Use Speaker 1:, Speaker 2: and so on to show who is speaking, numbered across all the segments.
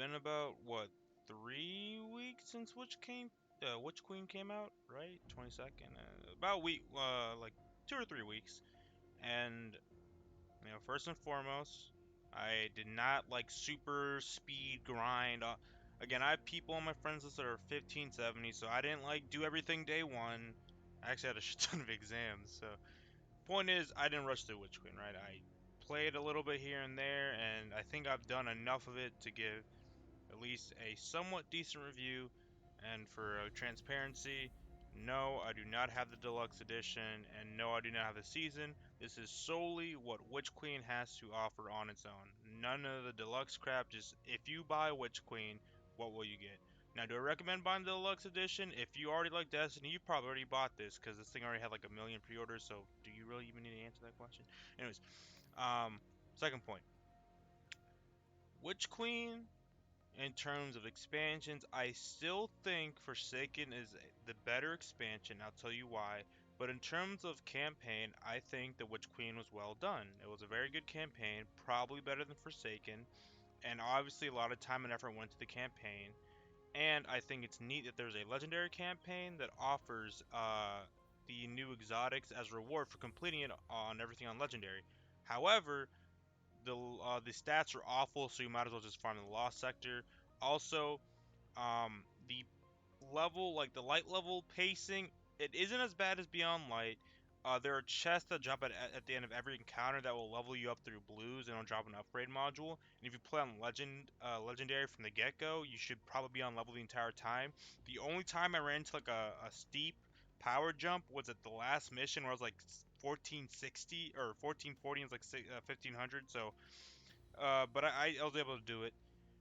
Speaker 1: been about what 3 weeks since Witch Queen came out, right? 22nd, about a week, like 2 or 3 weeks. And first and foremost, I did not like super speed grind. Again, I have people on my friends list that are 1570, so I didn't like do everything day one. I actually had a shit ton of exams, so point is, I didn't rush through Witch Queen, right? I played a little bit here and there, and I think I've done enough of it to give at least a somewhat decent review. And for transparency, no, I do not have the deluxe edition, and no, I do not have the season. This is solely what Witch Queen has to offer on its own. None of the deluxe crap. Just if you buy Witch Queen, what will you get? Now, do I recommend buying the deluxe edition? If you already like Destiny, you probably already bought this because this thing already had like a million pre-orders. So, do you really even need to answer that question? Anyways, um, second point, Witch Queen in terms of expansions, I still think Forsaken is the better expansion. I'll tell you why. But in terms of campaign, I think The Witch Queen was well done. It was a very good campaign, probably better than Forsaken, and obviously a lot of time and effort went to the campaign. And I think it's neat that there's a legendary campaign that offers the new exotics as reward for completing it on everything on legendary. However, the stats are awful, so you might as well just farm in the lost sector. Also, the level, like the light level pacing, it isn't as bad as Beyond Light. There are chests that drop at the end of every encounter that will level you up through blues and will drop an upgrade module. And if you play on legendary from the get go, you should probably be on level the entire time. The only time I ran into like a steep power jump was at the last mission where I was like 1460 or 1440 and it's like 1500. So, but I was able to do it.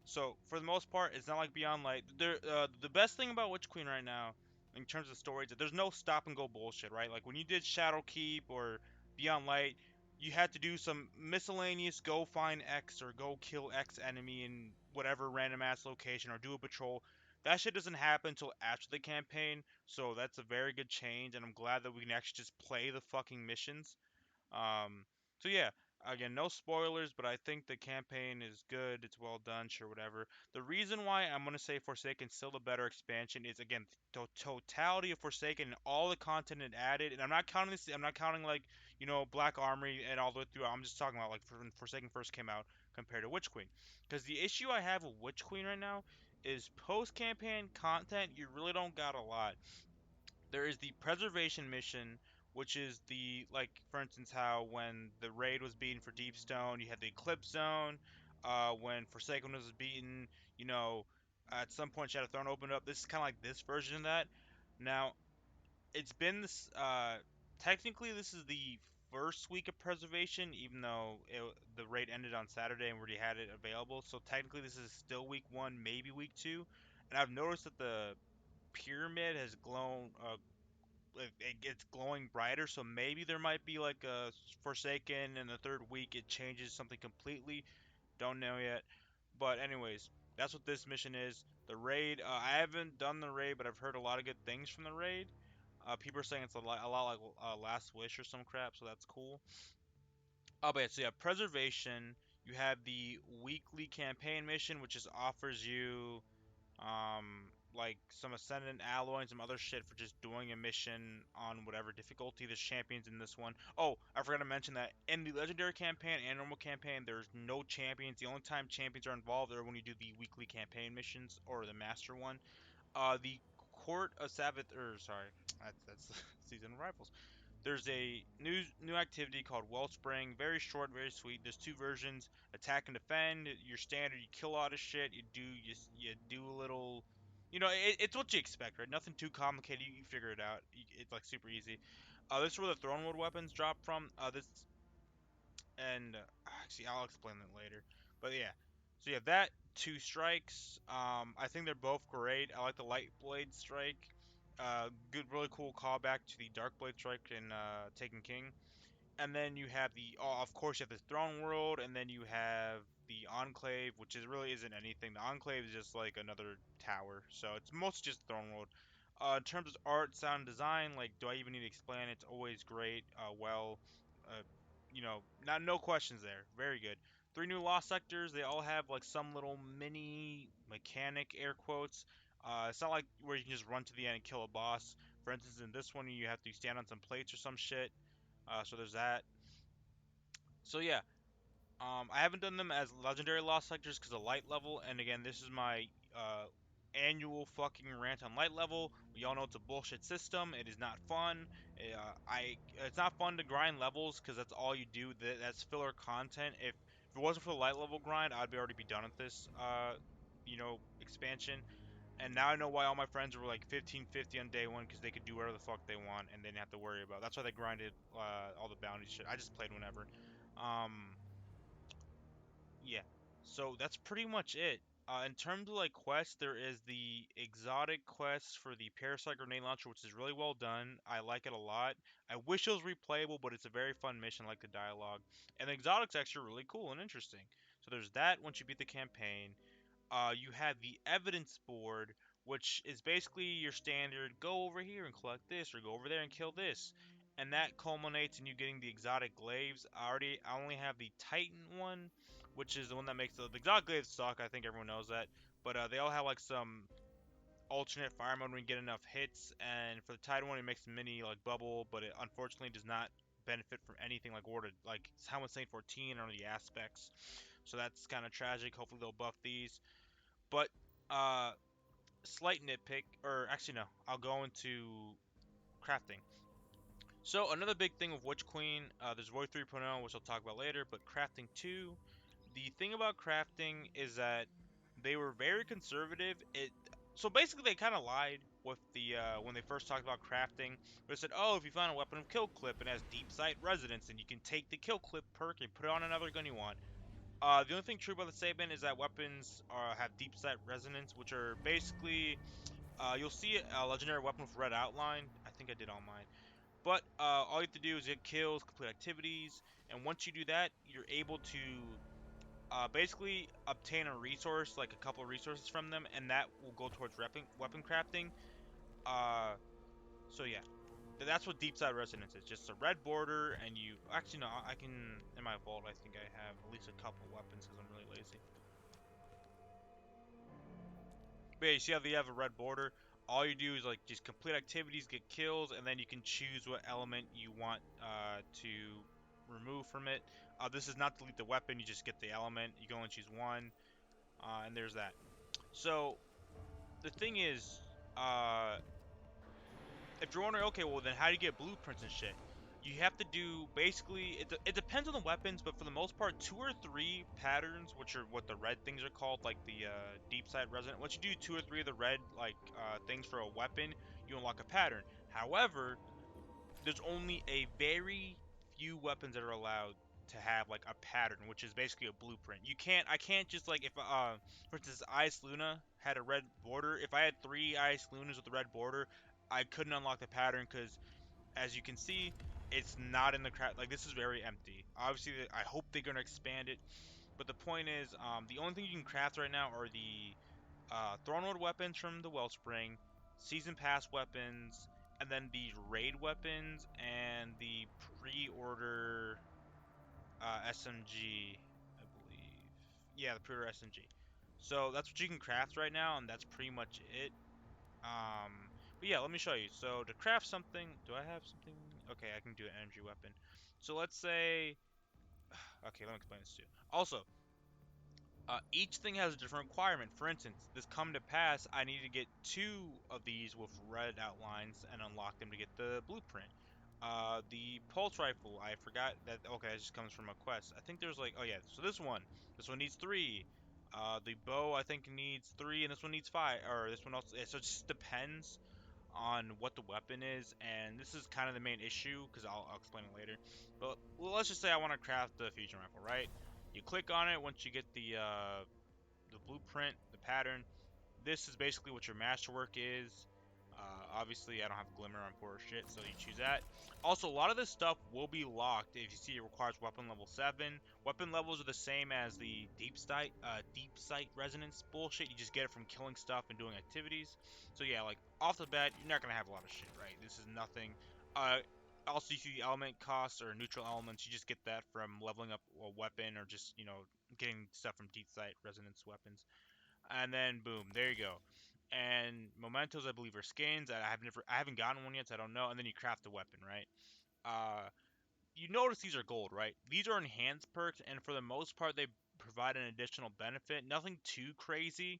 Speaker 1: So for the most part, it's not like Beyond Light. The best thing about Witch Queen right now, in terms of stories, that there's no stop and go bullshit, right? Like when you did Shadowkeep or Beyond Light, you had to do some miscellaneous go find X or go kill X enemy in whatever random ass location or do a patrol. That shit doesn't happen until after the campaign, so that's a very good change, and I'm glad that we can actually just play the fucking missions. Um, so yeah, again, no spoilers, but I think the campaign is good. It's well done, sure, whatever. The reason why I'm gonna say Forsaken still the better expansion is again the totality of Forsaken and all the content it added. And I'm not counting this. I'm not counting like Black Armory and all the way through. I'm just talking about like when Forsaken first came out compared to Witch Queen. Because the issue I have with Witch Queen right now is post campaign content. You really don't got a lot. There is the preservation mission, which is the like for instance how when the raid was beaten for Deepstone, you had the Eclipse Zone. When Forsaken was beaten, you know, at some point Shadow Throne opened up. This is kind of like this version of that. Now it's been this. Technically, this is the first week of preservation, even though the raid ended on Saturday and we already had it available. So technically, this is still week one, maybe week two. And I've noticed that the pyramid has it gets glowing brighter, so maybe there might be like a Forsaken in the third week it changes something completely. Don't know yet. But anyways, that's what this mission is. The raid, I haven't done the raid, but I've heard a lot of good things from the raid. People are saying it's a lot like Last Wish or some crap, so that's cool. Oh, but yeah, so you have preservation. You have the weekly campaign mission, which just offers you like some ascendant alloy and some other shit for just doing a mission on whatever difficulty. There's champions in this one. Oh, I forgot to mention that in the legendary campaign and normal campaign there's no champions. The only time champions are involved are when you do the weekly campaign missions or the master one. The Court of Sabbath, or sorry, that's Season of Rivals. There's a new activity called Wellspring. Very short, very sweet. There's two versions: attack and defend. Your standard, you kill a lot of shit. You do a little, it's what you expect, right? Nothing too complicated. You figure it out. It's like super easy. This is where the Throne World weapons drop from. This and actually I'll explain that later. But yeah, so you have that two strikes. I think they're both great. I like the light blade strike. Good, really cool callback to the dark blade strike in Taken King. And then you have of course, you have the Throne World, and then you have the Enclave, which is really isn't anything. The Enclave is just like another tower, so it's mostly just Throne World. In terms of art, sound, design, like, do I even need to explain? It's always great. Not no questions there. Very good. Three new lost sectors. They all have like some little mini mechanic, air quotes. It's not like where you can just run to the end and kill a boss. For instance, in this one, you have to stand on some plates or some shit. So there's that. So yeah, I haven't done them as legendary lost sectors because of light level, and again, this is my annual fucking rant on light level. We all know it's a bullshit system. It is not fun. It's not fun to grind levels because that's all you do. That's filler content. If it wasn't for the light level grind, I'd already be done with this expansion. And now I know why all my friends were like 1550 on day one because they could do whatever the fuck they want and they didn't have to worry about. That's why they grinded all the bounty shit. I just played whenever. Um, yeah. So that's pretty much it. In terms of like quests, there is the exotic quest for the Parasite Grenade Launcher, which is really well done. I like it a lot. I wish it was replayable, but it's a very fun mission, like the dialogue. And the exotic's actually really cool and interesting. So there's that once you beat the campaign. You have the evidence board, which is basically your standard go over here and collect this, or go over there and kill this. And that culminates in you getting the exotic glaives. I only have the Titan one, which is the one that makes the exotic glaives suck. I think everyone knows that. But they all have like some alternate fire mode when you get enough hits. And for the Titan one, it makes a mini like bubble, but it unfortunately does not benefit from anything like Ward like Helmet Saint 14 or the aspects. So that's kind of tragic. Hopefully they'll buff these. But uh, slight nitpick, or actually no, I'll go into crafting. So another big thing with Witch Queen, there's Void 3.0, which I'll talk about later, but crafting 2. The thing about crafting is that they were very conservative. So basically they kind of lied with the when they first talked about crafting. They said, "Oh, if you find a weapon of kill clip and has deep sight resonance, and you can take the kill clip perk and put it on another gun you want." The only thing true about the statement is that weapons have deep sight resonance, which are basically you'll see a legendary weapon with red outline. I think I did all mine. But all you have to do is get kills, complete activities, and once you do that, you're able to basically obtain a resource, like a couple of resources from them, and that will go towards weapon crafting. Uh, so yeah, that's what deep sight resonance is. Just a red border, and you actually no, I can in my vault. I think I have at least a couple weapons because I'm really lazy. But yeah, you see how they have a red border? All you do is like just complete activities, get kills, and then you can choose what element you want to remove from it. This is not delete the weapon, you just get the element. You can only choose one, and there's that. So the thing is, uh, if you're wondering, okay, well then how do you get blueprints and shit? You have to do basically it depends on the weapons, but for the most part, 2 or 3 patterns, which are what the red things are called, like the deep side resonant. Once you do 2 or 3 of the red like things for a weapon, you unlock a pattern. However, there's only a very few weapons that are allowed to have like a pattern, which is basically a blueprint. I can't just like if for instance Ice Luna had a red border. If I had 3 Ice Lunas with the red border, I couldn't unlock the pattern because as you can see, it's not in the craft. Like this is very empty. Obviously, I hope they're gonna expand it. But the point is, the only thing you can craft right now are the Thornwood weapons from the Wellspring, Season Pass weapons, and then the raid weapons and the pre-order SMG, I believe. Yeah, the pre-order SMG. So that's what you can craft right now, and that's pretty much it. But yeah, let me show you. So to craft something, do I have something? Okay, I can do an energy weapon. So let's say, okay, let me explain this to you. Also, each thing has a different requirement. For instance, this come to pass, I need to get 2 of these with red outlines and unlock them to get the blueprint. The pulse rifle, I forgot that. Okay, that just comes from a quest. I think there's like, oh yeah, so this one needs 3. The bow I think needs 3, and this one needs 5, or this one also. Yeah, so it just depends on what the weapon is, and this is kind of the main issue because I'll explain it later. But well, let's just say I want to craft the fusion rifle, right? You click on it once you get the blueprint, the pattern. This is basically what your masterwork is. Obviously, I don't have Glimmer, I'm poor as shit, so you choose that. Also, a lot of this stuff will be locked. If you see, it requires weapon level 7. Weapon levels are the same as the deep sight resonance bullshit. You just get it from killing stuff and doing activities. So yeah, like off the bat, you're not gonna have a lot of shit, right? This is nothing. Uh, Also, you see the element costs or neutral elements. You just get that from leveling up a weapon or just getting stuff from deep sight resonance weapons. And then boom, there you go. And mementos, I believe, are skins. I haven't gotten one yet, so I don't know. And then you craft the weapon, right? Uh, you notice these are gold, right? These are enhanced perks, and for the most part, they provide an additional benefit. Nothing too crazy.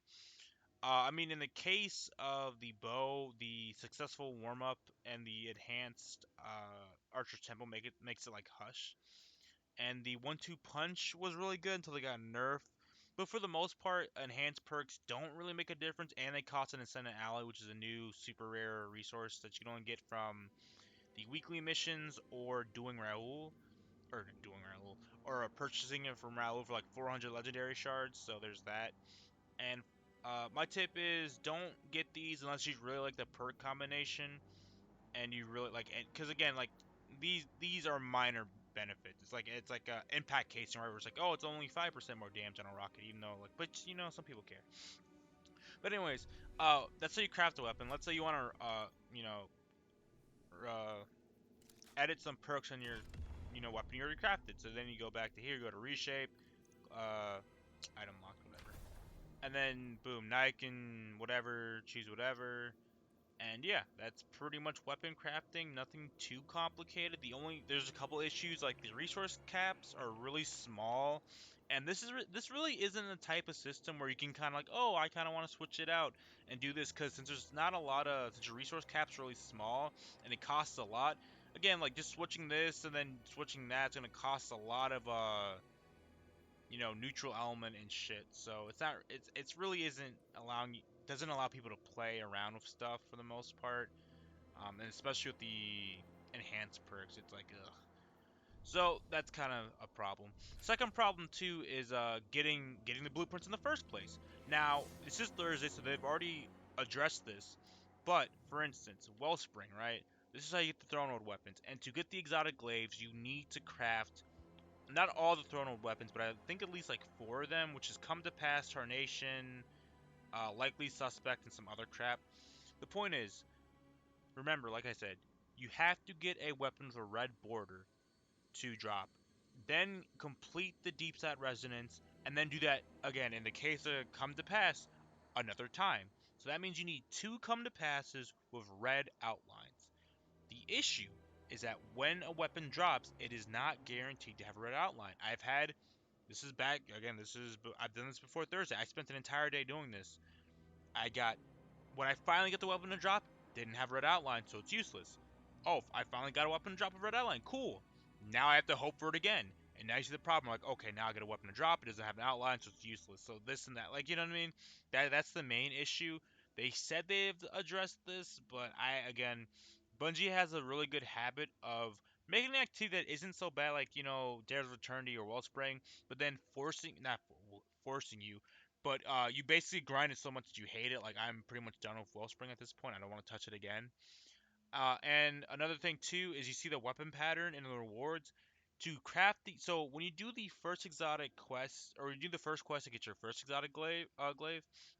Speaker 1: I mean, in the case of the bow, the successful warm up and the enhanced Archer's Temple makes it like Hush, and the 1-2 punch was really good until they got nerfed. But for the most part, enhanced perks don't really make a difference, and they cost an Ascendant Ally, which is a new super rare resource that you can only get from the weekly missions or doing Raoul, or purchasing it from Raoul for like 400 legendary shards. So there's that. And my tip is don't get these unless you really like the perk combination and you really like it. Because again, like these are minor benefits. It's like a impact casing, right? Where it's like, oh, it's only 5% more damage on a rocket, even though like, but some people care. But anyways, let's say you craft a weapon. Let's say you want to, uh, edit some perks on your, weapon you already crafted. So then you go back to here, go to reshape, uh, item lock, whatever. And then boom, now you can whatever, choose whatever. And yeah, that's pretty much weapon crafting. Nothing too complicated. There's a couple issues like the resource caps are really small, and this really isn't a type of system where you can kind of like, oh, I kind of want to switch it out and do this, because since your resource cap's really small and it costs a lot. Again, like just switching this and then switching that's gonna cost a lot of neutral element and shit. So it's not it's really isn't allowing doesn't allow people to play around with stuff for the most part. And especially with the enhanced perks, it's like ugh. So that's kind of a problem. Second problem too is getting the blueprints in the first place. Now it's just Thursday, so they've already addressed this. But for instance, Wellspring, right? This is how you get the Thronewood weapons, and to get the exotic glaives, you need to craft not all the Thronewood weapons, but I think at least like four of them, which is Come to Pass, Tarnation, Likely Suspect, and some other crap. The point is, remember, like I said, you have to get a weapon with a red border to drop. Then complete the Deep Sat Resonance, and then do that again in the case of Come to Pass another time. So that means you need two Come to Passes with red outlines. The issue is that when a weapon drops, it is not guaranteed to have a red outline. This is back again. I've done this before Thursday. I spent an entire day doing this. I got when I finally get the weapon to drop, didn't have red outline, so it's useless. Oh, I finally got a weapon to drop with red outline. Cool. Now I have to hope for it again. And now you see the problem. Like, okay, now I get a weapon to drop. It doesn't have an outline, so it's useless. So this and that. Like, you know what I mean? That's the main issue. They said they've addressed this, but Bungie has a really good habit of making an activity that isn't so bad, like Dare's Returnity or Wellspring, but then not forcing you, but you basically grind it so much that you hate it. Like I'm pretty much done with Wellspring at this point. I don't want to touch it again. And another thing too is you see the weapon pattern in the rewards to craft so when you do the first exotic quest, or you do the first quest to get your first exotic glaive,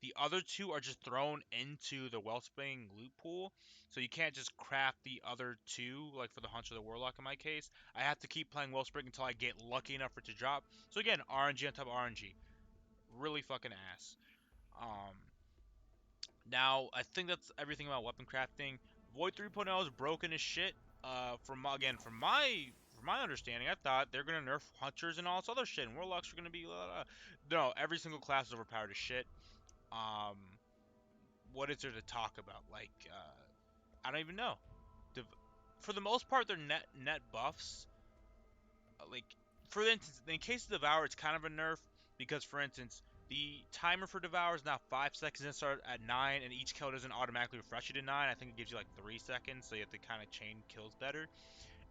Speaker 1: the other two are just thrown into the Wellspring loot pool. So you can't just craft the other two, like for the Hunter or the Warlock in my case. I have to keep playing Wellspring until I get lucky enough for it to drop. So again, RNG on top of RNG. Really fucking ass. Um, Now, I think that's everything about weapon crafting. Void 3.0 is broken as shit. From my understanding, I thought they're gonna nerf hunters and all this other shit, and warlocks are gonna be no. Every single class is overpowered as shit. Um, what is there to talk about? Like, I don't even know. Dev- for the most part, they're net buffs. Like, for instance, in case of Devour, it's kind of a nerf because, for instance, the timer for Devour is now 5 seconds and start at 9, and each kill doesn't automatically refresh you to 9. I think it gives you like 3 seconds, so you have to kind of chain kills better.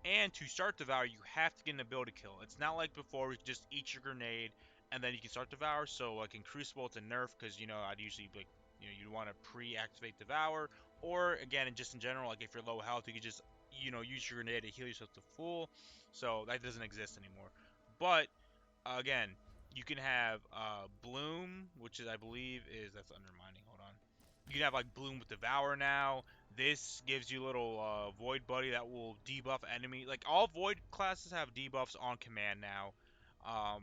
Speaker 1: And to start Devour, you have to get an ability kill. It's not like before where you just eat your grenade and then you can start Devour. So like in Crucible, it's a nerf because I'd usually like you'd want to pre-activate Devour, or again, and just in general, like if you're low health, you could just use your grenade to heal yourself to full. So that doesn't exist anymore. But again, you can have Bloom, which is I believe is that's undermining. Hold on. You can have like Bloom with Devour now. This gives you a little Void Buddy that will debuff enemy. Like all Void classes have debuffs on command now. Um,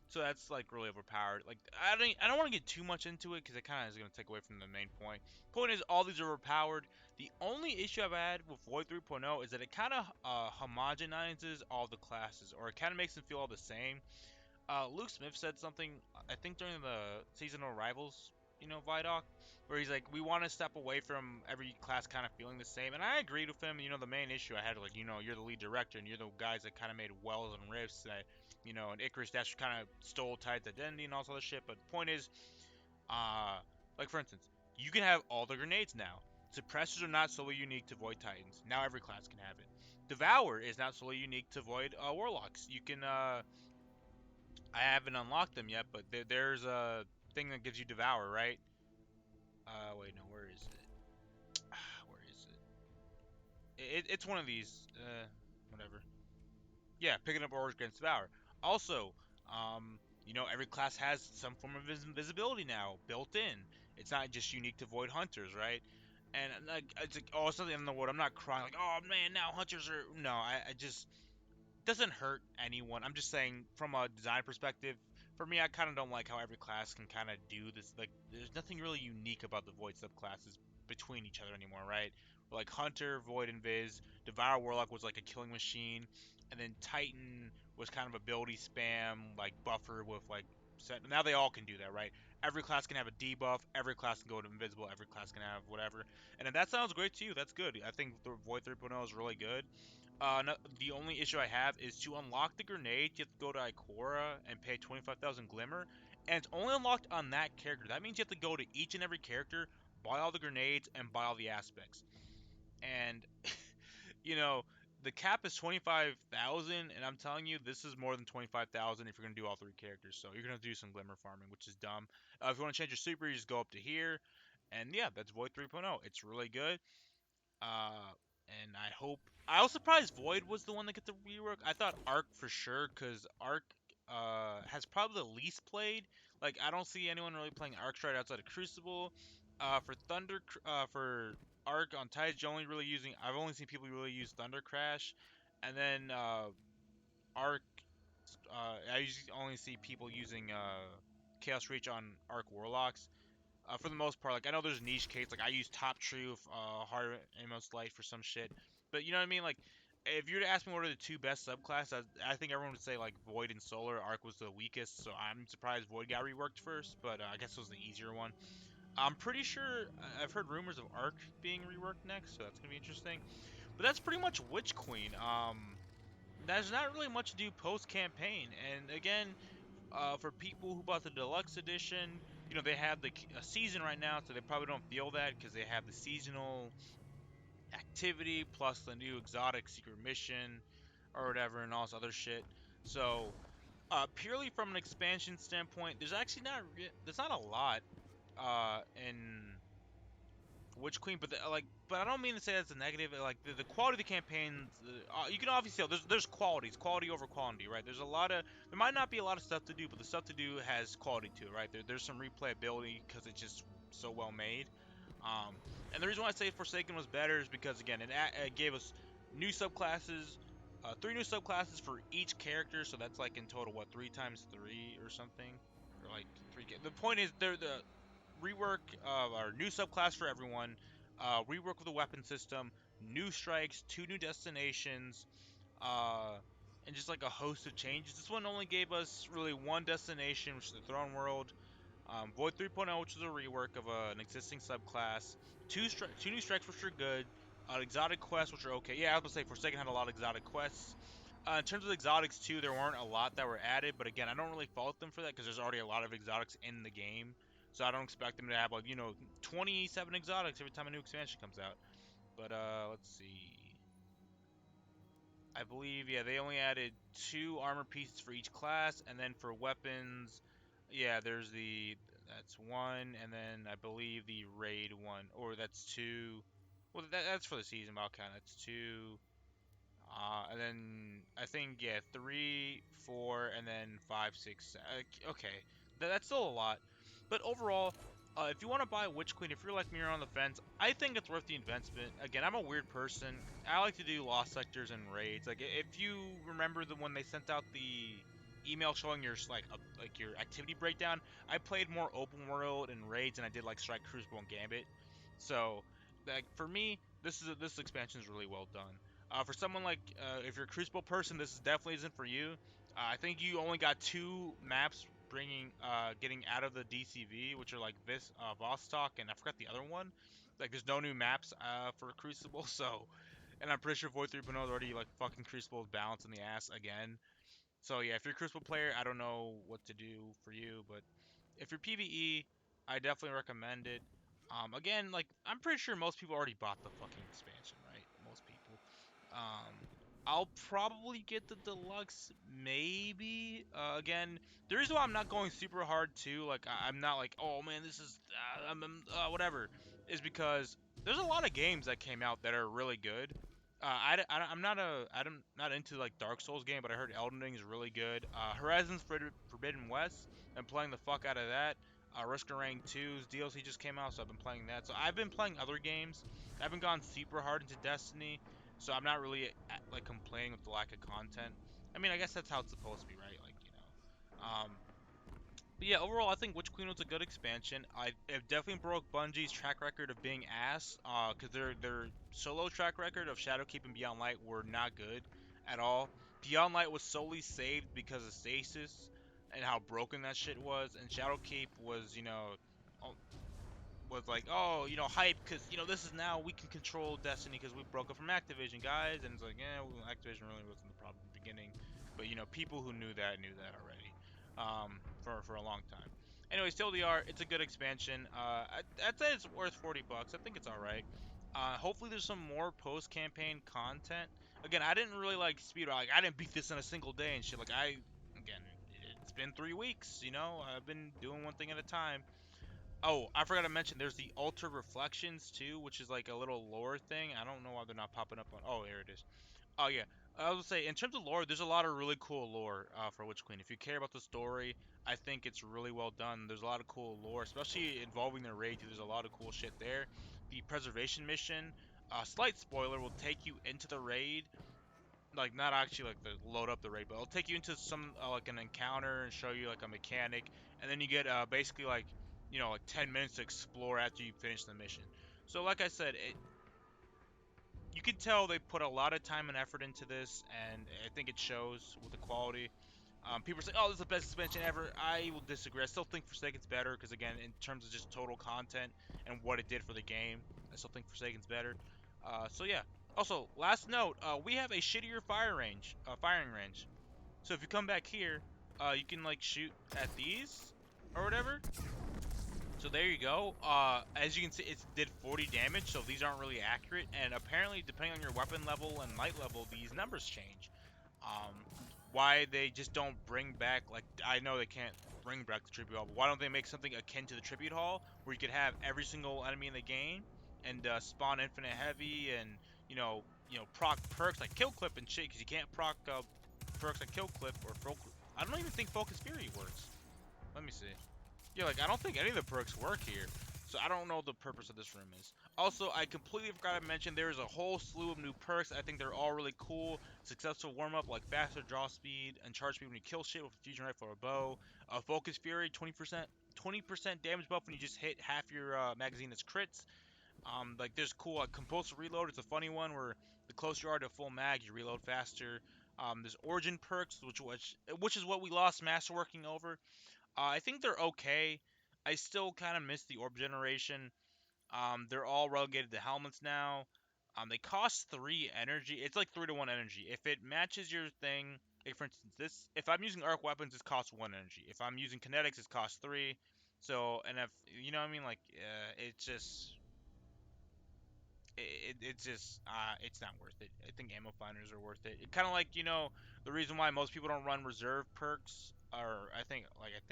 Speaker 1: So that's like really overpowered. Like I don't want to get too much into it because it kind of is going to take away from the main point. Point is, all these are overpowered. The only issue I've had with Void 3.0 is that it kind of homogenizes all the classes, or it kind of makes them feel all the same. Luke Smith said something, I think during the seasonal rivals, Vidoc, where he's like, we want to step away from every class kind of feeling the same, and I agreed with him. The main issue I had, like, you're the lead director, and you're the guys that kind of made Wells and Rifts, that, and Icarus Dash kind of stole Tide's identity and all this other shit. But the point is, uh, like for instance, you can have all the grenades now. Suppressors are not solely unique to Void Titans. Now every class can have it. Devour is not solely unique to Void Warlocks. You can I haven't unlocked them yet, but there's a thing that gives you Devour, right? Wait, no, where is it? Where is it's one of these. Whatever. Yeah, picking up orders against Devour. Also, every class has some form of invisibility now built in. It's not just unique to Void Hunters, right? And like, it's like, oh, something in the world. I'm not crying like, oh man, now Hunters are. No, I just doesn't hurt anyone. I'm just saying from a design perspective. For me, I kind of don't like how every class can kind of do this. Like, there's nothing really unique about the Void subclasses between each other anymore, right? Like Hunter, Void, and Viz. Devour Warlock was like a killing machine, and then Titan was kind of ability spam, like buffer with like. Now they all can do that, right? Every class can have a debuff. Every class can go to invisible. Every class can have whatever. And if that sounds great to you, that's good. I think the Void 3.0 is really good. No, the only issue I have is to unlock the grenade, you have to go to Ikora and pay 25,000 Glimmer, and it's only unlocked on that character. That means you have to go to each and every character, buy all the grenades, and buy all the aspects. And, you know, the cap is 25,000, and I'm telling you, this is more than 25,000 if you're going to do all three characters. So you're going to do some Glimmer farming, which is dumb. If you want to change your super, you just go up to here. And yeah, that's Void 3.0. It's really good. Uh, and I hope. I was surprised Void was the one that get the rework. I thought Arc for sure, because Arc has probably the least played. Like, I don't see anyone really playing Arc Stride outside of Crucible. For for Arc on Tides, you're only really using. I've only seen people really use Thunder Crash, and then Arc. I usually only see people using Chaos Reach on Arc Warlocks. For the most part, like I know there's niche case, like I use Top Tree with Hard Amos Light for some shit, but you know what I mean. Like, if you were to ask me what are the two best subclasses, I think everyone would say like Void and Solar. Arc was the weakest, so I'm surprised Void got reworked first, but I guess it was the easier one. I'm pretty sure I've heard rumors of Arc being reworked next, so that's gonna be interesting. But that's pretty much Witch Queen. There's not really much to do post campaign, and again, for people who bought the deluxe edition, they have the a season right now, so they probably don't feel that because they have the seasonal activity plus the new exotic secret mission or whatever and all this other shit. So, purely from an expansion standpoint, there's actually there's not a lot in Witch Queen, but but I don't mean to say that's a negative. Like the quality of the campaigns, you can obviously tell there's qualities, quality over quantity, right? There might not be a lot of stuff to do, but the stuff to do has quality to it, right? There's some replayability because it's just so well made. Um, and the reason why I say Forsaken was better is because again, it gave us new subclasses, three new subclasses for each character, so that's like in total what 3 times 3 or something, or like three. The point is they're the rework of our new subclass for everyone, rework of the weapon system, new strikes, two new destinations, uh, and just like a host of changes. This one only gave us really one destination, which is the Throne World. Void 3.0, which is a rework of an existing subclass. Two new strikes, which are good. Exotic quests, which are okay. Yeah, I was gonna say Forsaken had a lot of exotic quests. In terms of exotics too, there weren't a lot that were added, but again, I don't really fault them for that because there's already a lot of exotics in the game, so I don't expect them to have like 27 exotics every time a new expansion comes out. But let's see. I believe yeah they only added two armor pieces for each class, and then for weapons, yeah there's that's one, and then I believe the raid one, or that's two. Well, that's for the season, but I'll count that's two. And then I think yeah, 3, 4, and then 5, 6. Okay, that's still a lot, but overall, if you want to buy Witch Queen, if you're like me, you're on the fence, I think it's worth the investment. Again, I'm a weird person. I like to do lost sectors and raids. Like if you remember the when they sent out the email showing your like your activity breakdown. I played more open world and raids than I did like Strike, Crucible, and Gambit. So like for me, this expansion is really well done. For someone like if you're a Crucible person, this is definitely isn't for you. I think you only got 2 maps bringing getting out of the DCV, which are like this Vostok, and I forgot the other one. Like there's no new maps for Crucible, so and I'm pretty sure Void 3.0 is already like fucking Crucible's balance in the ass again. So yeah, if you're a Crucible player, I don't know what to do for you, but if you're PvE, I definitely recommend it. Again, like I'm pretty sure most people already bought the fucking expansion, right? Most people. Um, I'll probably get the deluxe, maybe. Again, the reason why I'm not going super hard too, like I'm not like, oh man, this is whatever, is because there's a lot of games that came out that are really good. I'm not into like Dark Souls game, but I heard Elden Ring is really good. Horizon's Forbidden West, I'm playing the fuck out of that. Risk of Rain 2's DLC just came out, so I've been playing that. So I've been playing other games. I haven't gone super hard into Destiny, so I'm not really like complaining with the lack of content. I mean, I guess that's how it's supposed to be, right? Like you know. But yeah, overall, I think Witch Queen was a good expansion. I it definitely broke Bungie's track record of being ass, because their solo track record of Shadowkeep and Beyond Light were not good at all. Beyond Light was solely saved because of Stasis and how broken that shit was, and Shadowkeep was, uh, was like, oh, hype because this is now we can control Destiny because we broke up from Activision, guys, and it's like, yeah, well, Activision really wasn't the problem in the beginning, but people who knew that already, for a long time. Anyway, still TLDR, it's a good expansion. I'd say it's worth $40. I think it's all right. Hopefully there's some more post-campaign content. Again, I didn't really like speed. Like I didn't beat this in a single day and shit. Like again, it's been 3 weeks. I've been doing one thing at a time. Oh, I forgot to mention there's the Altar Reflections too, which is like a little lore thing. I don't know why they're not popping up on. Oh, here it is. Oh yeah, I was say in terms of lore, there's a lot of really cool lore for Witch Queen. If you care about the story, I think it's really well done. There's a lot of cool lore, especially involving the raid. There's a lot of cool shit there. The preservation mission, slight spoiler, will take you into the raid. Like not actually like the load up the raid, but it'll take you into some like an encounter and show you like a mechanic, and then you get basically like 10 minutes to explore after you finish the mission. So like I said, you can tell they put a lot of time and effort into this, and I think it shows with the quality. People say, "Oh, this is the best expansion ever." I will disagree. I still think Forsaken's better because, again, in terms of just total content and what it did for the game, I still think Forsaken's better. So yeah. Also, last note: we have a shittier firing range. So if you come back here, you can like shoot at these or whatever. So there you go. As you can see, it did 40 damage, so these aren't really accurate. And apparently, depending on your weapon level and light level, these numbers change. Um, why they just don't bring back, like, I know they can't bring back the Tribute Hall, but why don't they make something akin to the Tribute Hall, where you could have every single enemy in the game, and spawn infinite heavy, and, proc perks like Kill Clip and shit, because you can't proc perks like Kill Clip or I don't even think Focus Fury works. Let me see. Yeah, like I don't think any of the perks work here, so I don't know what the purpose of this room is. Also, I completely forgot to mention there is a whole slew of new perks. I think they're all really cool. Successful warm up like faster draw speed and charge speed when you kill shit with a fusion rifle or a bow. Focus Fury 20% damage buff when you just hit half your magazine as crits. Like there's cool like compulsive reload. It's a funny one where the closer you are to full mag, you reload faster. There's origin perks, which is what we lost masterworking over. I think they're okay. I still kind of miss the orb generation. They're all relegated to helmets now. They cost 3 energy. It's like 3 to 1 energy. If it matches your thing, like for instance, if I'm using arc weapons, it costs 1 energy. If I'm using kinetics, it costs 3. So, and if you know what I mean, like, it's just it's just it's not worth it. I think ammo finders are worth it. Kind of like the reason why most people don't run reserve perks, or I think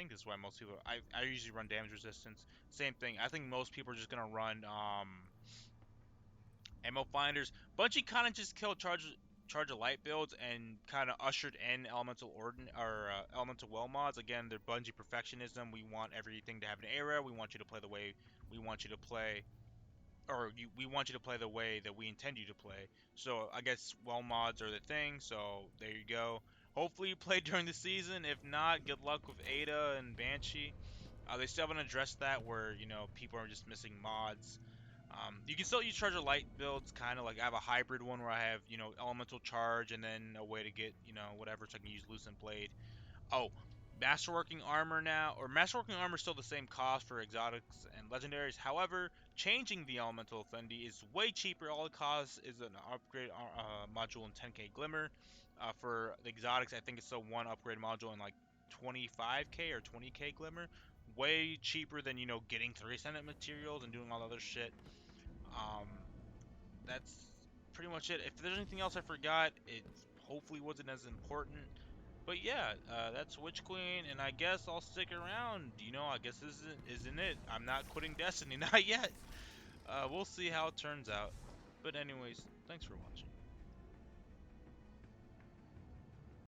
Speaker 1: this is why most people I usually run damage resistance. Same thing. I think most people are just gonna run ammo finders. Bungie kind of just killed charge of light builds and kind of ushered in elemental well mods. Again, they're Bungie perfectionism. We want everything to have an era. We want you to play the way we want you to play, we want you to play the way that we intend you to play. So I guess well mods are the thing. So there you go. Hopefully you play during the season. If not, good luck with Ada and Banshee. They still haven't addressed that where, people are just missing mods. You can still use Charger Light builds, kind of like I have a hybrid one where I have, Elemental Charge and then a way to get, whatever, so I can use Lucent Blade. Oh, Masterworking Armor now, or Masterworking Armor is still the same cost for exotics and legendaries. However, changing the Elemental Affinity is way cheaper. All it costs is an upgrade module in 10k Glimmer. For the exotics, I think it's the one upgrade module in like 25k or 20k Glimmer. Way cheaper than, getting 3 Ascendant materials and doing all the other shit. Um, that's pretty much it. If there's anything else I forgot, it hopefully wasn't as important. But yeah, that's Witch Queen, and I guess I'll stick around. I guess this isn't it. I'm not quitting Destiny, not yet. We'll see how it turns out. But anyways, thanks for watching.